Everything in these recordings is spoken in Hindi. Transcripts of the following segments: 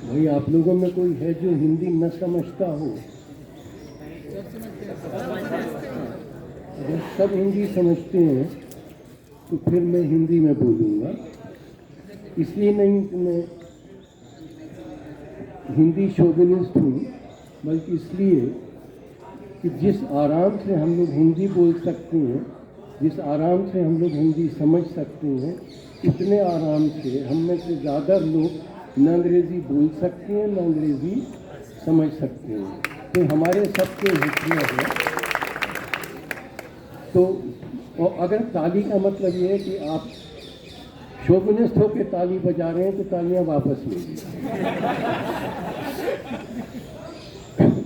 भाई आप लोगों में कोई है जो हिंदी न समझता हो? अगर सब हिंदी समझते हैं तो फिर मैं हिंदी में बोलूँगा। इसलिए नहीं कि मैं हिंदी शोविनिस्ट हूँ, बल्कि इसलिए कि जिस आराम से हम लोग हिंदी बोल सकते हैं, जिस आराम से हम लोग हिंदी समझ सकते हैं, उतने आराम से हम में से ज़्यादा लोग न अंग्रेज़ी बोल सकते हैं, न अंग्रेज़ी समझ सकते हैं। तो हमारे सबके हित में है। तो और अगर ताली का मतलब ये है कि आप शोविनिस्ट होकर ताली बजा रहे हैं तो तालियां वापस लीजिए।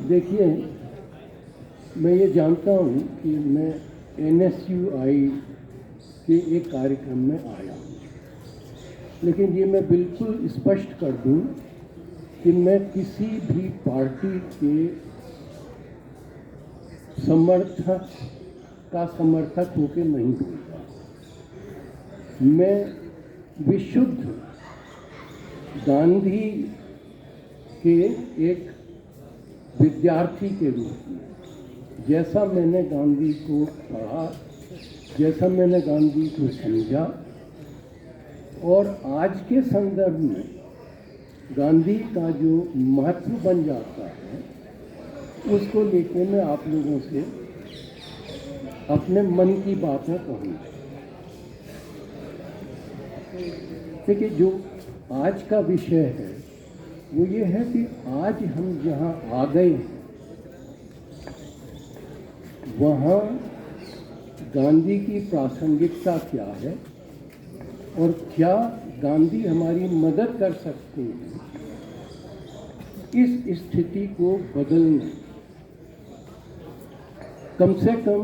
देखिए, मैं ये जानता हूँ कि मैं NSUI के एक कार्यक्रम में आया हूँ, लेकिन ये मैं बिल्कुल स्पष्ट कर दूँ कि मैं किसी भी पार्टी के समर्थक होकर नहीं बोलता। मैं विशुद्ध गांधी के एक विद्यार्थी के रूप में, जैसा मैंने गांधी को पढ़ा, जैसा मैंने गांधी को समझा, और आज के संदर्भ में गांधी का जो महत्व बन जाता है, उसको लेकर मैं आप लोगों से अपने मन की बातें कहूँगा। देखिए, जो आज का विषय है वो ये है कि आज हम जहाँ आ गए हैं वहाँ गांधी की प्रासंगिकता क्या है और क्या गांधी हमारी मदद कर सकते हैं इस स्थिति को बदलने। कम से कम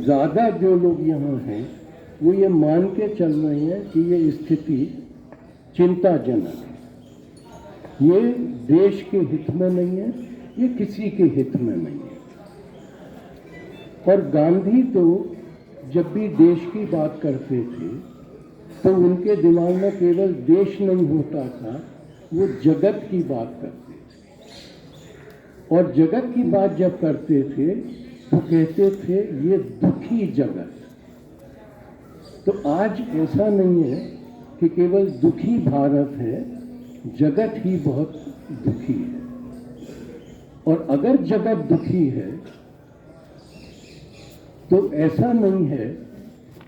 ज़्यादा जो लोग यहाँ हैं वो ये मान के चल रहे हैं कि ये स्थिति चिंताजनक है, ये देश के हित में नहीं है, ये किसी के हित में नहीं है। और गांधी तो जब भी देश की बात करते थे तो उनके दिमाग में केवल देश नहीं होता था, वो जगत की बात करते थे। और जगत की बात जब करते थे तो कहते थे ये दुखी जगत। तो आज ऐसा नहीं है कि केवल दुखी भारत है, जगत ही बहुत दुखी है। और अगर जगत दुखी है तो ऐसा नहीं है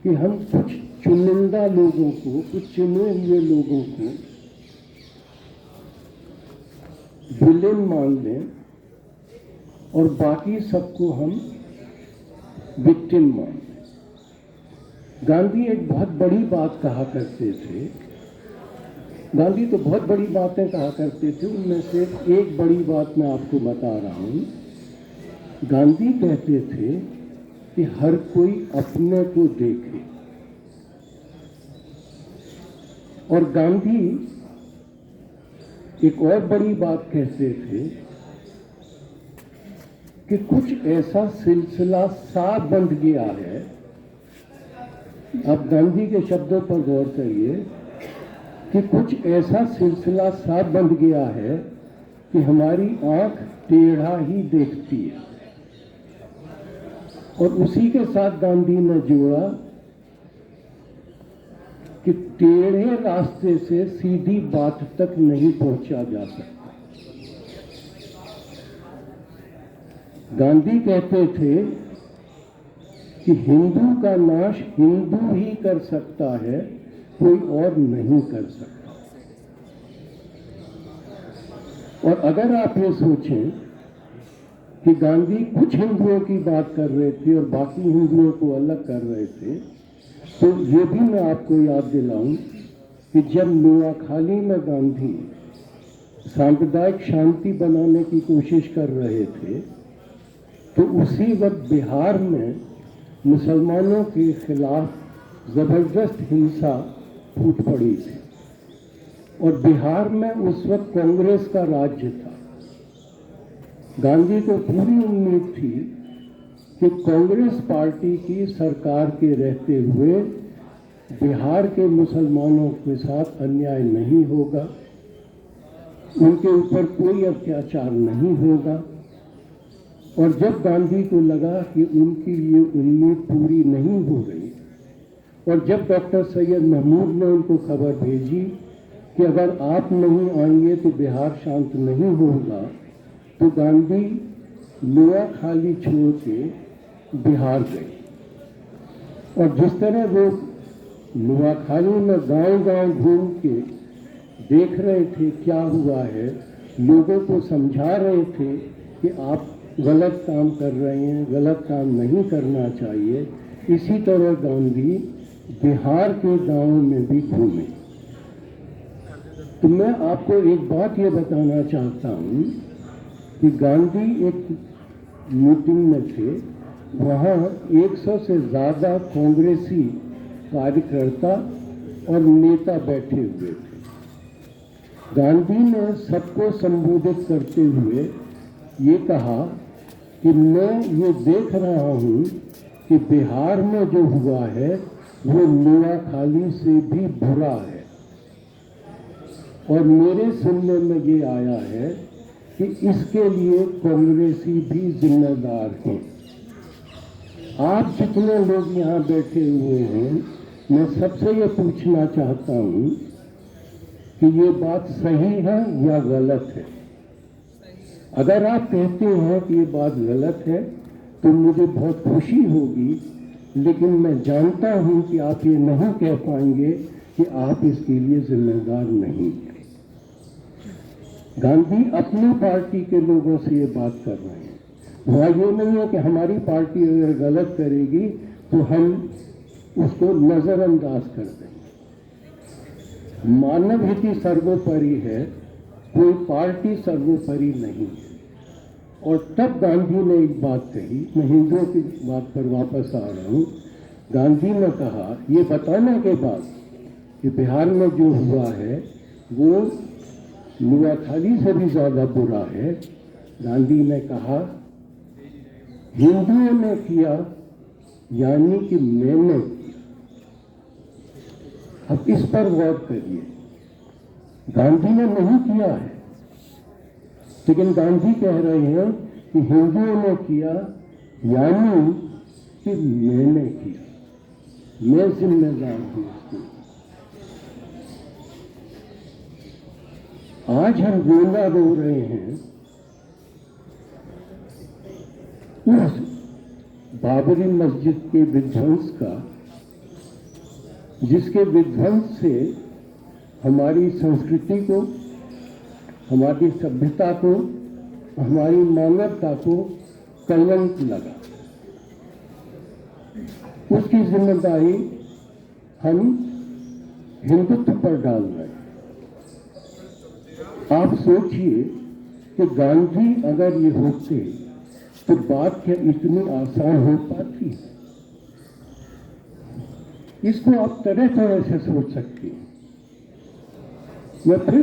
कि हम कुछ चुनिंदा लोगों को, कुछ चुने हुए लोगों को विलेन मान लें और बाकी सबको हम विक्टिम मान लें। गांधी एक बहुत बड़ी बात कहा करते थे। गांधी तो बहुत बड़ी बातें कहा करते थे, उनमें से एक बड़ी बात मैं आपको बता रहा हूँ। गांधी कहते थे कि हर कोई अपने को देखे। और गांधी एक और बड़ी बात कहते थे कि कुछ ऐसा सिलसिला सा बंध गया है। आप गांधी के शब्दों पर गौर करिए कि कुछ ऐसा सिलसिला सा बंध गया है कि हमारी आंख टेढ़ा ही देखती है। और उसी के साथ गांधी ने जोड़ा कि टेढ़े रास्ते से सीधी बात तक नहीं पहुंचा जा सकता। गांधी कहते थे कि हिंदू का नाश हिंदू ही कर सकता है, कोई और नहीं कर सकता। और अगर आप ये सोचें कि गांधी कुछ हिंदुओं की बात कर रहे थे और बाकी हिंदुओं को अलग कर रहे थे, तो ये भी मैं आपको याद दिलाऊं कि जब नोआखाली में गांधी सांप्रदायिक शांति बनाने की कोशिश कर रहे थे तो उसी वक्त बिहार में मुसलमानों के खिलाफ जबरदस्त हिंसा फूट पड़ी थी। और बिहार में उस वक्त कांग्रेस का राज्य था। गांधी को पूरी उम्मीद थी कि कांग्रेस पार्टी की सरकार के रहते हुए बिहार के मुसलमानों के साथ अन्याय नहीं होगा उनके ऊपर कोई अत्याचार नहीं होगा। और जब गांधी को लगा कि उनकी ये उम्मीद पूरी नहीं हो रही, और जब डॉक्टर सैयद महमूद ने उनको खबर भेजी कि अगर आप नहीं आएंगे तो बिहार शांत नहीं होगा, तो गांधी नोआखाली छोड़ के बिहार गए। और जिस तरह वो नोआखाली में गांव-गांव घूम के देख रहे थे क्या हुआ है, लोगों को समझा रहे थे कि आप गलत काम कर रहे हैं, गलत काम नहीं करना चाहिए, इसी तरह गांधी बिहार के गांव में भी घूमे। तो मैं आपको एक बात ये बताना चाहता हूँ कि गांधी एक मीटिंग में थे, वहाँ 100 से ज़्यादा कांग्रेसी कार्यकर्ता और नेता बैठे हुए थे। गांधी ने सबको संबोधित करते हुए ये कहा कि मैं ये देख रहा हूँ कि बिहार में जो हुआ है वो नोआखाली से भी बुरा है, और मेरे सुनने में ये आया है कि इसके लिए कांग्रेसी भी जिम्मेदार हैं। आप जितने लोग यहाँ बैठे हुए हैं, मैं सबसे ये पूछना चाहता हूँ कि ये बात सही है या गलत है। अगर आप कहते हैं कि ये बात गलत है तो मुझे बहुत खुशी होगी, लेकिन मैं जानता हूँ कि आप ये नहीं कह पाएंगे कि आप इसके लिए जिम्मेदार नहीं हैं। गांधी अपनी पार्टी के लोगों से ये बात कर रहे हैं। वहाँ ये नहीं है कि हमारी पार्टी अगर गलत करेगी तो हम उसको नजरअंदाज कर देंगे। मानव हित ही सर्वोपरि है, कोई पार्टी सर्वोपरि नहीं है। और तब गांधी ने एक बात कही, मैं हिंदुओं की बात पर वापस आ रहा हूँ। गांधी ने कहा, ये बताने के बाद कि बिहार में जो हुआ है वो नोआखाली से भी ज़्यादा बुरा है, गांधी ने कहा हिंदुओं ने किया यानी कि मैंने किया। अब इस पर गौर करिए, गांधी ने नहीं किया है, लेकिन गांधी कह रहे हैं कि हिंदुओं ने किया यानी कि मैंने किया, मैं जिम्मेदार हूं इसके। आज हम गोला रो रहे हैं उस बाबरी मस्जिद के विध्वंस का, जिसके विध्वंस से हमारी संस्कृति को, हमारी सभ्यता को, हमारी मानवता को कलंक लगा। उसकी जिम्मेदारी हम हिंदुत्व पर डाल रहे हैं। आप सोचिए कि गांधी अगर ये होते तो बात क्या इतनी आसान हो पाती? इसको आप तरह तरह से सोच सकते हैं। मैं फिर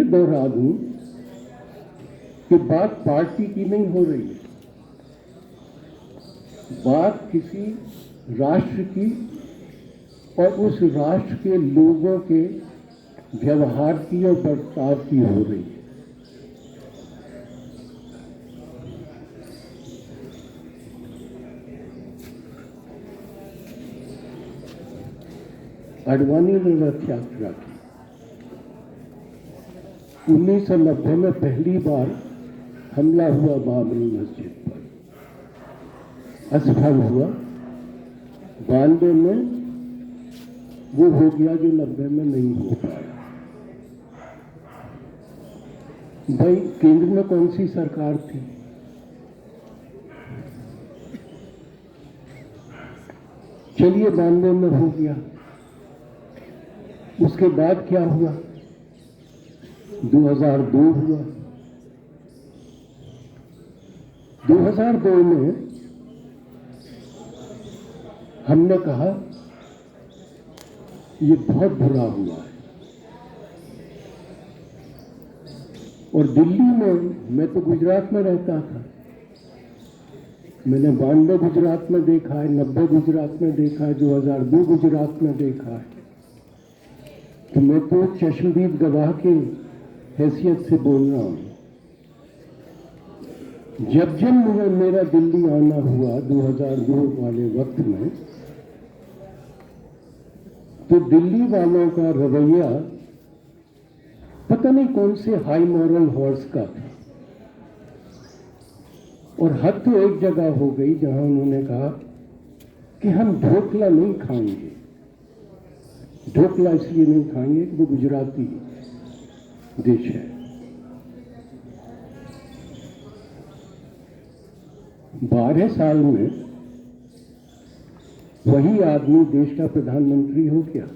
दोहरा दूं कि बात पार्टी की नहीं हो रही है, बात किसी राष्ट्र की और उस राष्ट्र के लोगों के व्यवहार की और बर्ताव की हो रही है। आडवाणी ने रथ यात्रा की। 1990 में पहली बार हमला हुआ बाबरी मस्जिद पर, असफल हुआ। 92 में वो हो गया जो 90 में नहीं हो पाया। भाई केंद्र में कौन सी सरकार थी? चलिए 92 में हो गया, उसके बाद क्या हुआ? 2002 हुआ। 2002 में हमने कहा ये बहुत बुरा हुआ है, और दिल्ली में, मैं तो गुजरात में रहता था, मैंने 92 गुजरात में देखा है, 90 गुजरात में देखा है, 2002 गुजरात में देखा है तो मैं तो चश्मदीद गवाह के हैसियत से बोल रहा हूं। जब जब मेरा दिल्ली आना हुआ 2002 वाले वक्त में, तो दिल्ली वालों का रवैया पता नहीं कौन से हाई मॉरल हॉर्स का था। और हद तो एक जगह हो गई जहां उन्होंने कहा कि हम ढोकला नहीं खाएंगे। ढोकला इसलिए नहीं खाएंगे कि वो गुजराती डिश है। 12 साल में वही आदमी देश का प्रधानमंत्री हो गया।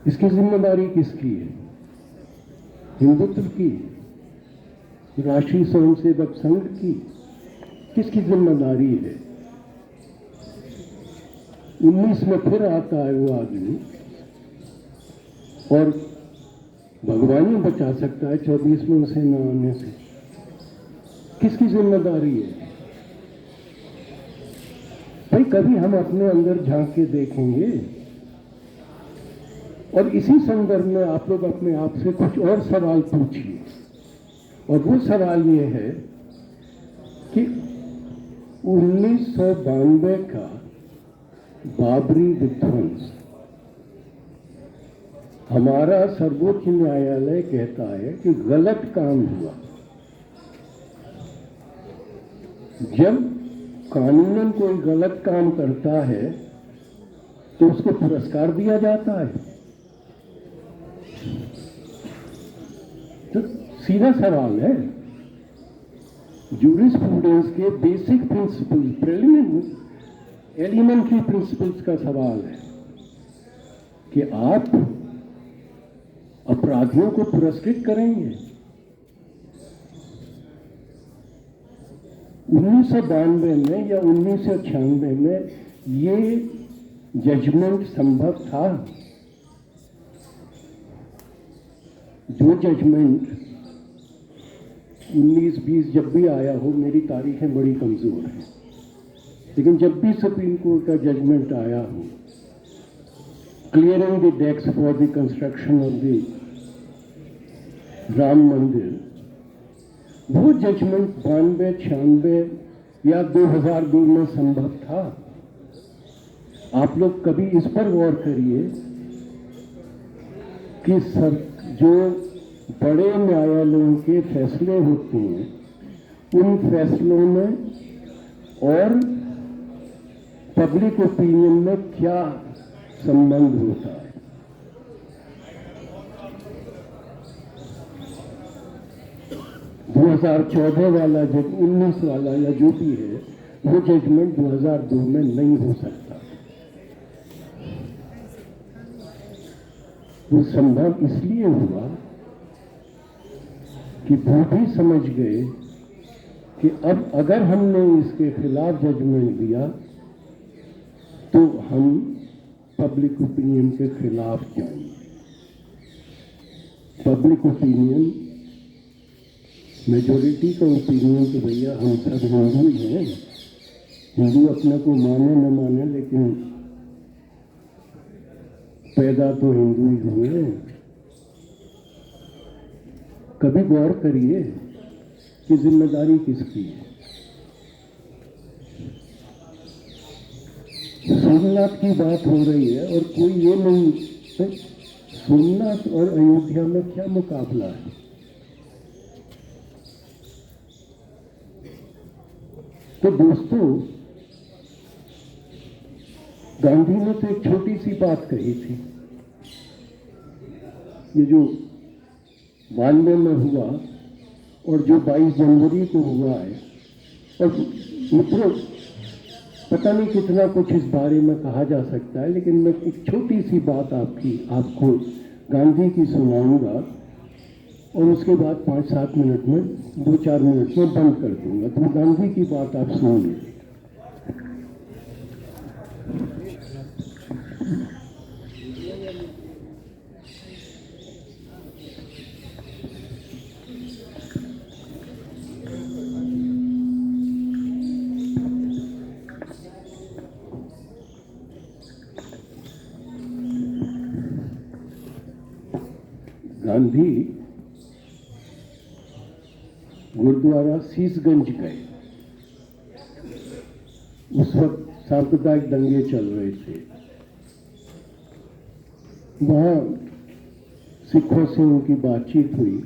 इसकी जिम्मेदारी किसकी है? हिंदुत्व की, राष्ट्रीय स्वयंसेवक संघ की, किसकी जिम्मेदारी है? 19 में फिर आता है वो आदमी और भगवान ही बचा सकता है 24 में उसे न आने से। किसकी जिम्मेदारी है? भाई कभी हम अपने अंदर झांक के देखेंगे। और इसी संदर्भ में आप लोग अपने आप से कुछ और सवाल पूछिए। और वो सवाल ये है कि 1992 का बाबरी विध्वंस, हमारा सर्वोच्च न्यायालय कहता है कि गलत काम हुआ। जब कानूनन कोई गलत काम करता है तो उसको पुरस्कार दिया जाता है। तो सीधा सवाल है, जूरिस्प्रूडेंस के basic principle, preliminary elementary principles का सवाल है कि आप अपराधियों को पुरस्कृत करेंगे। 1992 में या 1996 में ये जजमेंट संभव था? जो जजमेंट 19-20 जब भी आया हो, मेरी तारीखें बड़ी कमजोर हैं, लेकिन जब भी सुप्रीम कोर्ट का जजमेंट आया हो clearing the decks for the construction of the Ram Mandir, वो जजमेंट 92-96 या 2002 में संभव था। आप लोग कभी इस पर गौर करिए कि जो बड़े न्यायालयों के फैसले होते हैं, उन फैसलों में और पब्लिक ओपिनियन में क्या संबंध होता है। दो 2014 वाला, जब 19 वाला या जो भी है, वो जजमेंट 2002 में नहीं हो सकता। वो संभव इसलिए हुआ कि वो भी समझ गए कि अब अगर हमने इसके खिलाफ जजमेंट दिया तो हम पब्लिक ओपिनियन के खिलाफ जाएंगे। पब्लिक ओपिनियन, मेजोरिटी का ओपिनियन तो भैया हम सब हिंदू ही हैं। हिंदू अपने को माने न माने, लेकिन पैदा तो हिंदू ही हुए। कभी गौर करिए कि जिम्मेदारी किसकी है। सोमनाथ की बात हो रही है और कोई ये नहीं, तो सोमनाथ और अयोध्या में क्या मुकाबला है? तो दोस्तों, गांधी ने तो एक छोटी सी बात कही थी, ये जो 92 में हुआ और जो 22 जनवरी को हुआ है, और मित्रों पता नहीं कितना कुछ इस बारे में कहा जा सकता है, लेकिन मैं एक छोटी सी बात आपको गांधी की सुनाऊंगा और उसके बाद 5-7 मिनट में, 2-4 मिनट में बंद कर दूंगा। तो गांधी की बात आप सुनिए। गांधी गुरुद्वारा शीशगंज गए। उस वक्त सांप्रदायिक दंगे चल रहे थे। वहां सिखों से उनकी बातचीत हुई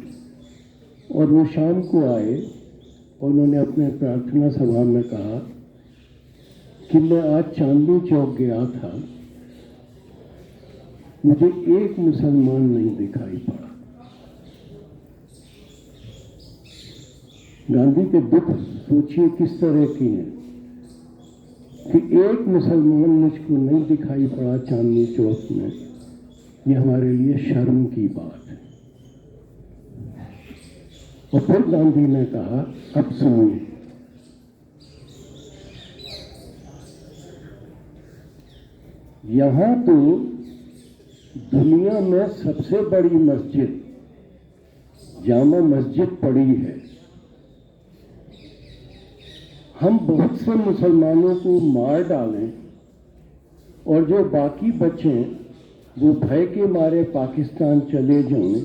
और वो शाम को आए और उन्होंने अपने प्रार्थना सभा में कहा कि मैं आज चांदनी चौक गया था, मुझे एक मुसलमान नहीं दिखाई पड़ा। गांधी के दुख सोचिए किस तरह की है कि एक मुसलमान मुझको नहीं दिखाई पड़ा चांदनी चौक में। ये हमारे लिए शर्म की बात है। और फिर गांधी ने कहा, अब सुनिए, यहां तो दुनिया में सबसे बड़ी मस्जिद जामा मस्जिद पड़ी है। हम बहुत से मुसलमानों को मार डालें और जो बाकी बचें वो भय के मारे पाकिस्तान चले जाएं,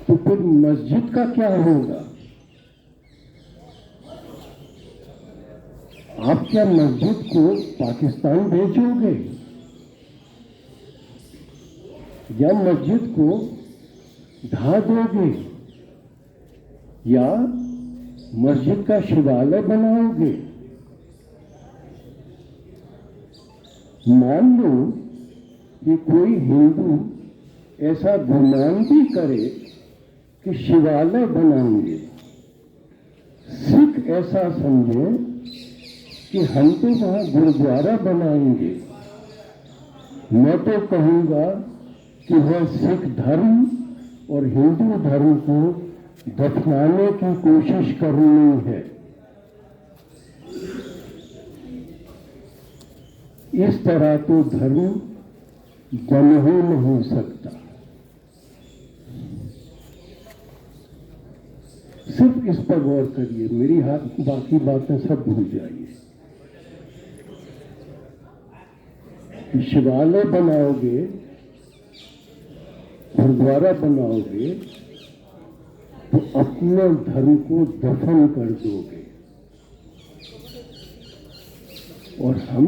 तो फिर मस्जिद का क्या होगा? आप क्या मस्जिद को पाकिस्तान भेजोगे या मस्जिद को ढा दोगे या मस्जिद का शिवालय बनाओगे? मान लो कि कोई हिंदू ऐसा गुमान भी करे कि शिवालय बनाएंगे, सिख ऐसा समझे कि हम तो वहां गुरुद्वारा बनाएंगे, मैं तो कहूंगा कि वह सिख धर्म और हिंदू धर्म को दफनाने की कोशिश करनी है। इस तरह तो धर्म बन ही नहीं सकता। सिर्फ इस पर गौर करिए, मेरी बाकी बातें सब भूल जाइए। शिवालय बनाओगे, गुरुद्वारा बनाओगे तो अपने धर्म को दफन कर दोगे। और हम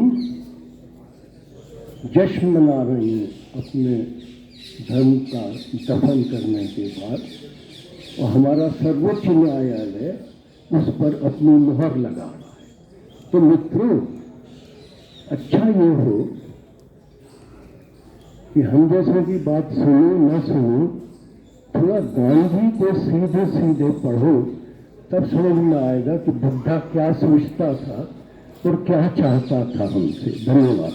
जश्न मना रहे हैं अपने धर्म का दफन करने के बाद, और हमारा सर्वोच्च न्यायालय उस पर अपनी मुहर लगा रहा है। तो मित्रों, अच्छा ये हो कि हम जैसों की बात सुनो न सुनो, थोड़ा गांधी को सीधे सीधे पढ़ो, तब समझ में आएगा कि बुद्धा क्या सोचता था और क्या चाहता था हमसे। धन्यवाद।